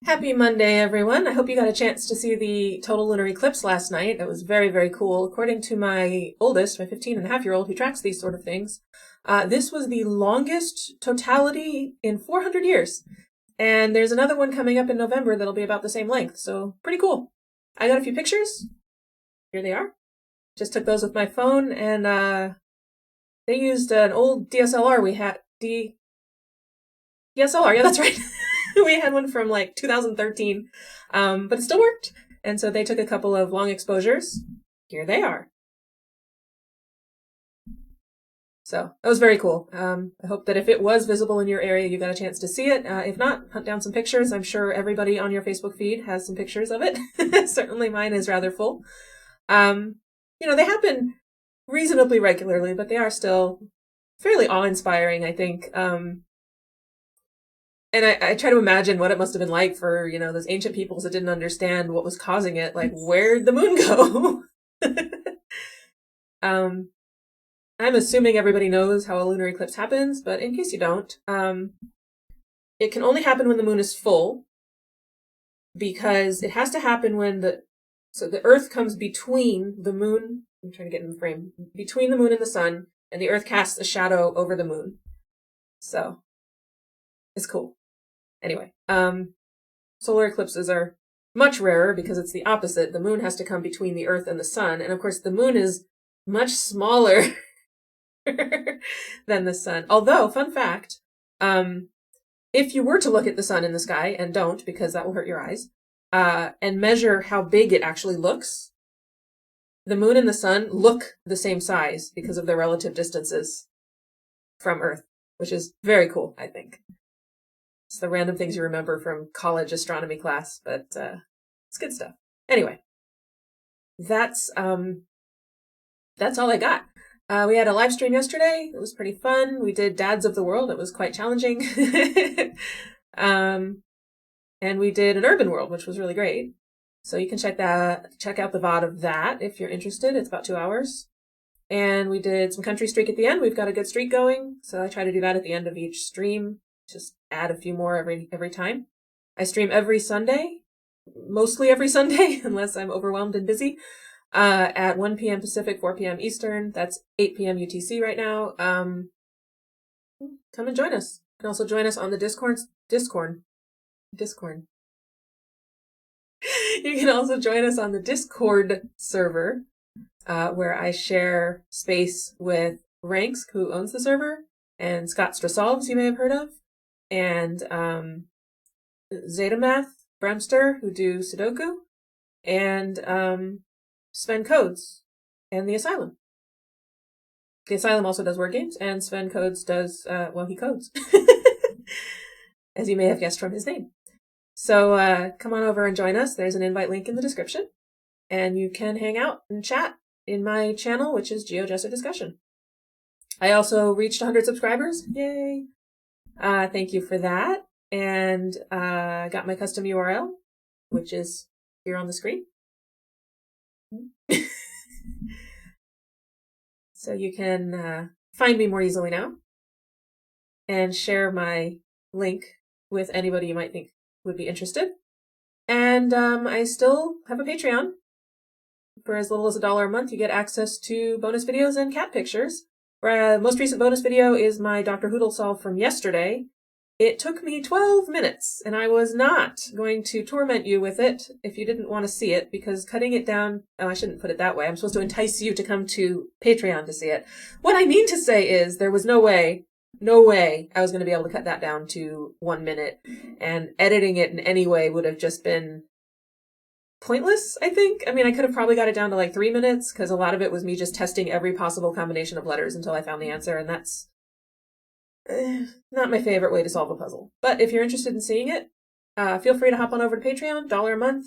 Happy Monday, everyone. I hope you got a chance to see the total lunar eclipse last night. It was very, very cool. According to my oldest, my 15-and-a-half-year-old who tracks these sort of things, this was the longest totality in 400 years. And there's another one coming up in November that'll be about the same length, so pretty cool. I got a few pictures. Here they are. Just took those with my phone, and they used an old DSLR we had. DSLR, yeah, that's right. We had one from like 2013, but it still worked. And so they took a couple of long exposures. Here they are. So that was very cool. I hope that if it was visible in your area, you got a chance to see it. If not, hunt down some pictures. I'm sure everybody on your Facebook feed has some pictures of it. Certainly mine is rather full. They happen reasonably regularly, but they are still fairly awe-inspiring, I think. And I try to imagine what it must have been like for, those ancient peoples that didn't understand what was causing it. Like, where'd the moon go? I'm assuming everybody knows how a lunar eclipse happens, but in case you don't, it can only happen when the moon is full, because it has to happen when the Earth comes between the moon. I'm trying to get in the frame. Between the moon and the sun, and the Earth casts a shadow over the moon. So, it's cool. Anyway, solar eclipses are much rarer because it's the opposite. The moon has to come between the Earth and the sun. And of course, the moon is much smaller than the sun. Although, fun fact, if you were to look at the sun in the sky, and don't because that will hurt your eyes, and measure how big it actually looks, the moon and the sun look the same size because of their relative distances from Earth, which is very cool, I think. It's the random things you remember from college astronomy class, but it's good stuff. Anyway, that's all I got. We had a live stream yesterday. It was pretty fun. We did Dads of the World. It was quite challenging. And we did an urban world, which was really great. So you can check out the VOD of that if you're interested. It's about 2 hours. And we did some country streak at the end. We've got a good streak going, so I try to do that at the end of each stream. Just add a few more every time. I stream every Sunday, mostly every Sunday, unless I'm overwhelmed and busy, at 1 p.m. Pacific, 4 p.m. Eastern. That's 8 p.m. UTC right now. Come and join us. You can also join us on the Discord. You can also join us on the Discord server, where I share space with Ranks, who owns the server, and Scott Strasolves, you may have heard of, and Zetamath, Bremster, who do Sudoku, and Sven Codes, and The Asylum. The Asylum also does word games, and Sven Codes does, he codes. As you may have guessed from his name. So come on over and join us. There's an invite link in the description. And you can hang out and chat in my channel, which is GeoGuessr Discussion. I also reached 100 subscribers. Yay! Thank you for that. And got my custom URL, which is here on the screen. So you can find me more easily now and share my link with anybody you might think would be interested. And I still have a Patreon. For as little as $1 a month, you get access to bonus videos and cat pictures. Most recent bonus video is my Dr. Hoodle solve from yesterday. It took me 12 minutes, and I was not going to torment you with it if you didn't want to see it, because cutting it down, I shouldn't put it that way. I'm supposed to entice you to come to Patreon to see it. What I mean to say is there was no way I was going to be able to cut that down to 1 minute, and editing it in any way would have just been pointless, I think. I mean, I could have probably got it down to like 3 minutes, because a lot of it was me just testing every possible combination of letters until I found the answer, and that's not my favorite way to solve a puzzle. But if you're interested in seeing it, feel free to hop on over to Patreon, $1 a month.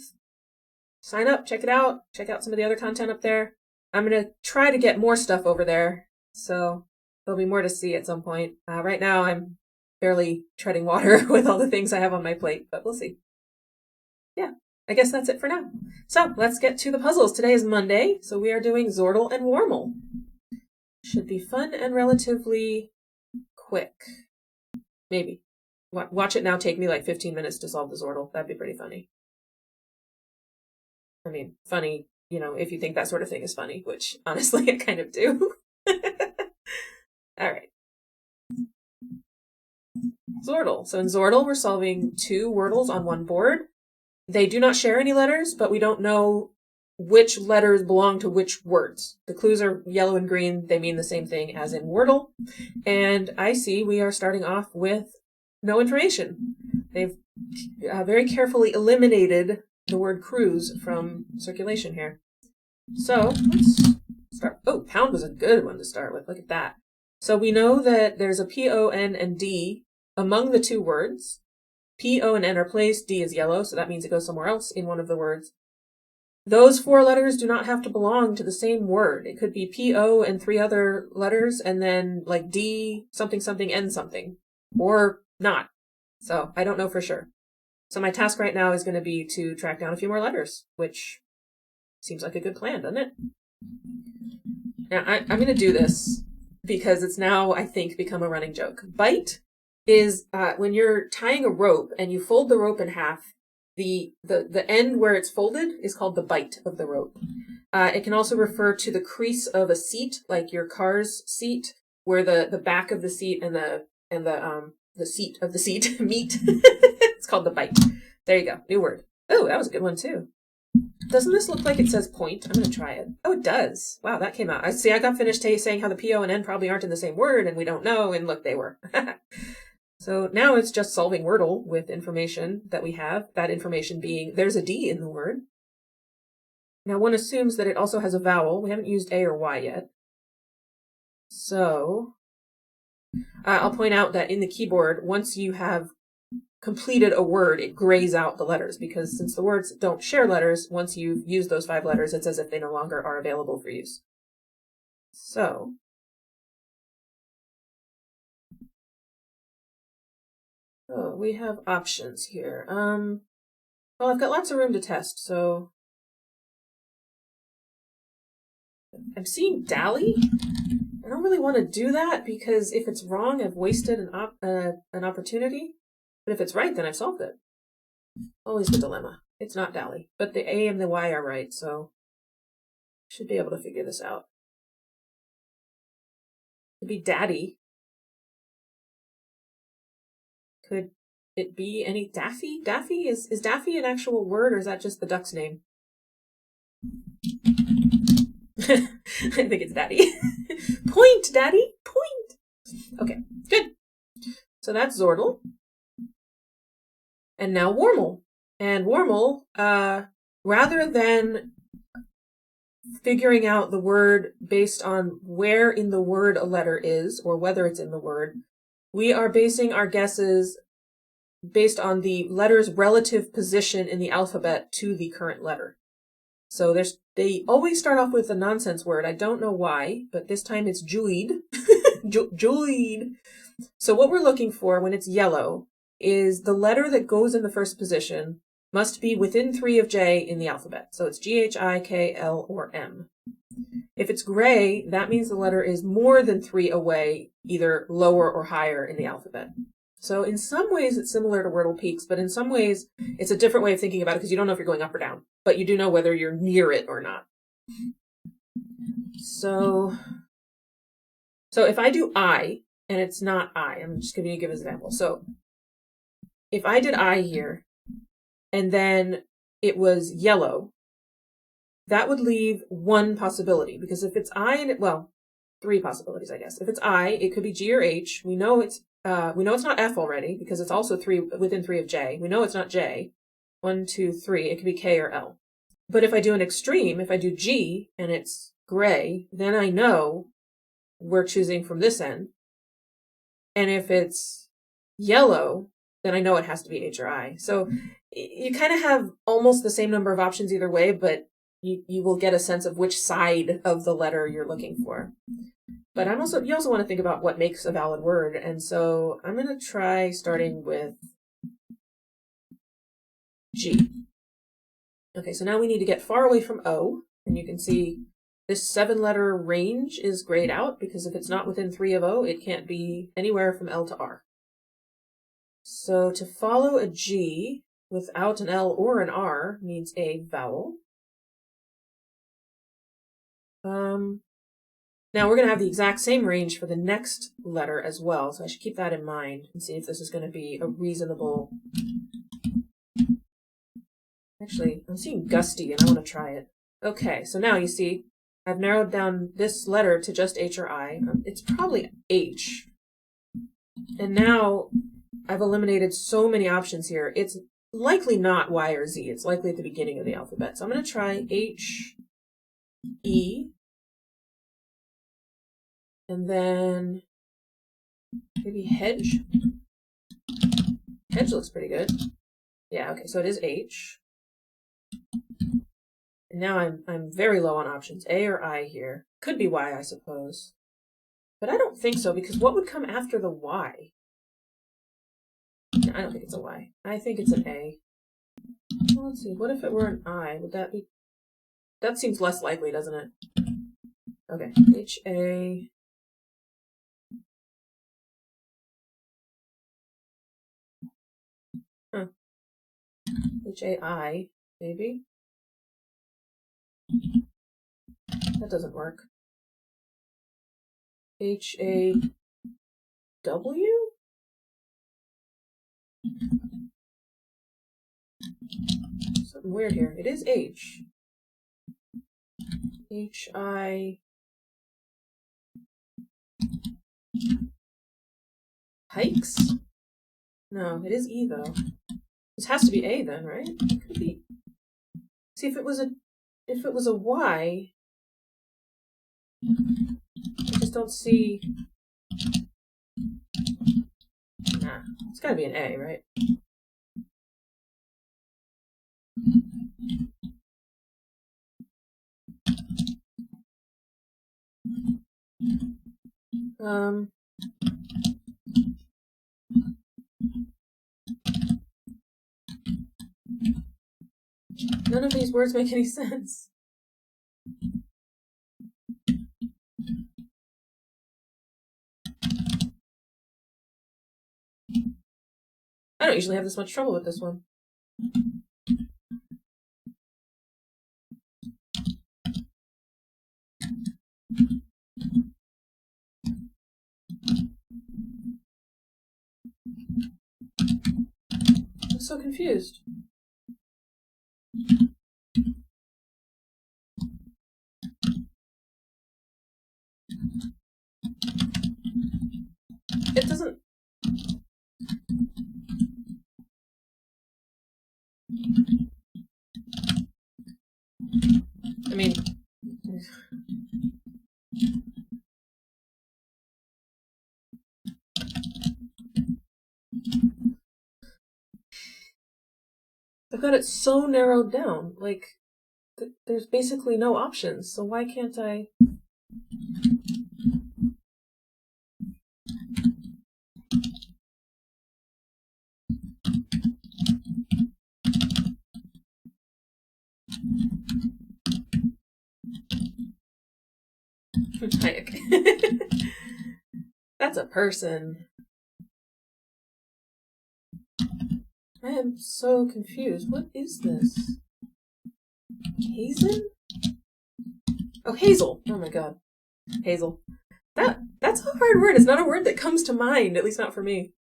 Sign up, check it out, check out some of the other content up there. I'm going to try to get more stuff over there, so there'll be more to see at some point. Right now, I'm barely treading water with all the things I have on my plate, but we'll see. Yeah, I guess that's it for now. So let's get to the puzzles. Today is Monday, so we are doing Xordle and Warmle. Should be fun and relatively quick. Maybe. Watch it now take me like 15 minutes to solve the Xordle. That'd be pretty funny. I mean, funny, you know, if you think that sort of thing is funny, which honestly I kind of do. All right. Xordle. So in Xordle, we're solving 2 Wordles on one board. They do not share any letters, but we don't know which letters belong to which words. The clues are yellow and green. They mean the same thing as in Wordle. And I see we are starting off with no information. They've very carefully eliminated the word cruise from circulation here. So let's start. Oh, pound was a good one to start with. Look at that. So we know that there's a P, O, N, and D among the 2 words. P, O, and N are placed. D is yellow, so that means it goes somewhere else in one of the words. Those 4 letters do not have to belong to the same word. It could be P, O, and 3 other letters, and then like D, something, something, N something. Or not. So I don't know for sure. So my task right now is going to be to track down a few more letters, which seems like a good plan, doesn't it? Now I'm going to do this because it's now, I think, become a running joke. Bite is when you're tying a rope and you fold the rope in half, the end where it's folded is called the bite of the rope. It can also refer to the crease of a seat, like your car's seat, where the back of the seat and the seat of the seat meet. It's called the bite. There you go. New word. Oh, that was a good one too. Doesn't this look like it says point? I'm going to try it. Oh, it does. Wow, that came out. I see. I got finished saying how the P, O, and N probably aren't in the same word, and we don't know, and look, they were. So now it's just solving Wordle with information that we have, that information being there's a D in the word. Now one assumes that it also has a vowel. We haven't used A or Y yet. So I'll point out that in the keyboard, once you have completed a word, it grays out the letters, because since the words don't share letters, once you've used those 5 letters, it's as if they no longer are available for use. So we have options here. Well, I've got lots of room to test, so I'm seeing dally. I don't really want to do that because if it's wrong, I've wasted an opportunity. But if it's right, then I've solved it. Always the dilemma. It's not dally, but the A and the Y are right, so I should be able to figure this out. It could be daddy. Could it be any Daffy? Daffy? Is Daffy an actual word, or is that just the duck's name? I think it's daddy. Point, daddy, point. Okay, good. So that's Xordle. And now Warmle. And Warmle, rather than figuring out the word based on where in the word a letter is, or whether it's in the word, we are basing our guesses based on the letter's relative position in the alphabet to the current letter. So they always start off with a nonsense word. I don't know why, but this time it's Julied. Julied. So what we're looking for when it's yellow is the letter that goes in the first position must be within 3 of J in the alphabet. So it's G, H, I, K, L, or M. If it's gray, that means the letter is more than 3 away, either lower or higher in the alphabet. So in some ways it's similar to Wordle Peaks, but in some ways it's a different way of thinking about it because you don't know if you're going up or down, but you do know whether you're near it or not. So if I do I, and it's not I, I'm just going to give an example. So if I did I here, and then it was yellow, that would leave 1 possibility, because if it's I, and well, 3 possibilities, I guess. If it's I, it could be G or H. We know it's not F already, because it's also within 3 of J. We know it's not J. 1, 2, 3. It could be K or L. But if I do an extreme, if I do G and it's gray, then I know we're choosing from this end. And if it's yellow, then I know it has to be H or I. So you kind of have almost the same number of options either way, but you will get a sense of which side of the letter you're looking for. But you also want to think about what makes a valid word. And so I'm going to try starting with G. Okay, so now we need to get far away from O. And you can see this 7-letter range is grayed out, because if it's not within 3 of O, it can't be anywhere from L to R. So to follow a G without an L or an R means a vowel. Now we're going to have the exact same range for the next letter as well, so I should keep that in mind and see if this is going to be a reasonable... Actually, I'm seeing gusty and I want to try it. Okay, so now you see I've narrowed down this letter to just H or I. It's probably H. And now I've eliminated so many options here. It's likely not Y or Z. It's likely at the beginning of the alphabet. So I'm going to try H, E, and then maybe hedge. Hedge looks pretty good. Yeah, okay, so it is H. And now I'm very low on options. A or I here. Could be Y, I suppose. But I don't think so, because what would come after the Y? No, I don't think it's a Y. I think it's an A. Well, let's see. What if it were an I? Would that be... That seems less likely, doesn't it? Okay. H-A... Huh. H-A-I, maybe? That doesn't work. H-A-W? Something weird here. It is H. H-I... Hikes? No, it is E though. This has to be A then, right? It could be. See, if it was a Y, I just don't see. Nah, it's gotta be an A, right? None of these words make any sense. I don't usually have this much trouble with this one. I'm so confused. It doesn't... I mean... I've got it so narrowed down, like, there's basically no options, so why can't I... Hayek. That's a person. I am so confused. What is this? Hazen? Oh, Hazel. Oh my god. Hazel. That's a hard word. It's not a word that comes to mind, at least not for me.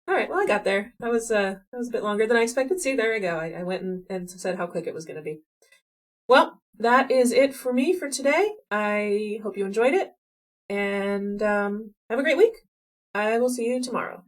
Alright, well I got there. That was a bit longer than I expected. See, there I go. I went and said how quick it was going to be. Well, that is it for me for today. I hope you enjoyed it, and have a great week. I will see you tomorrow.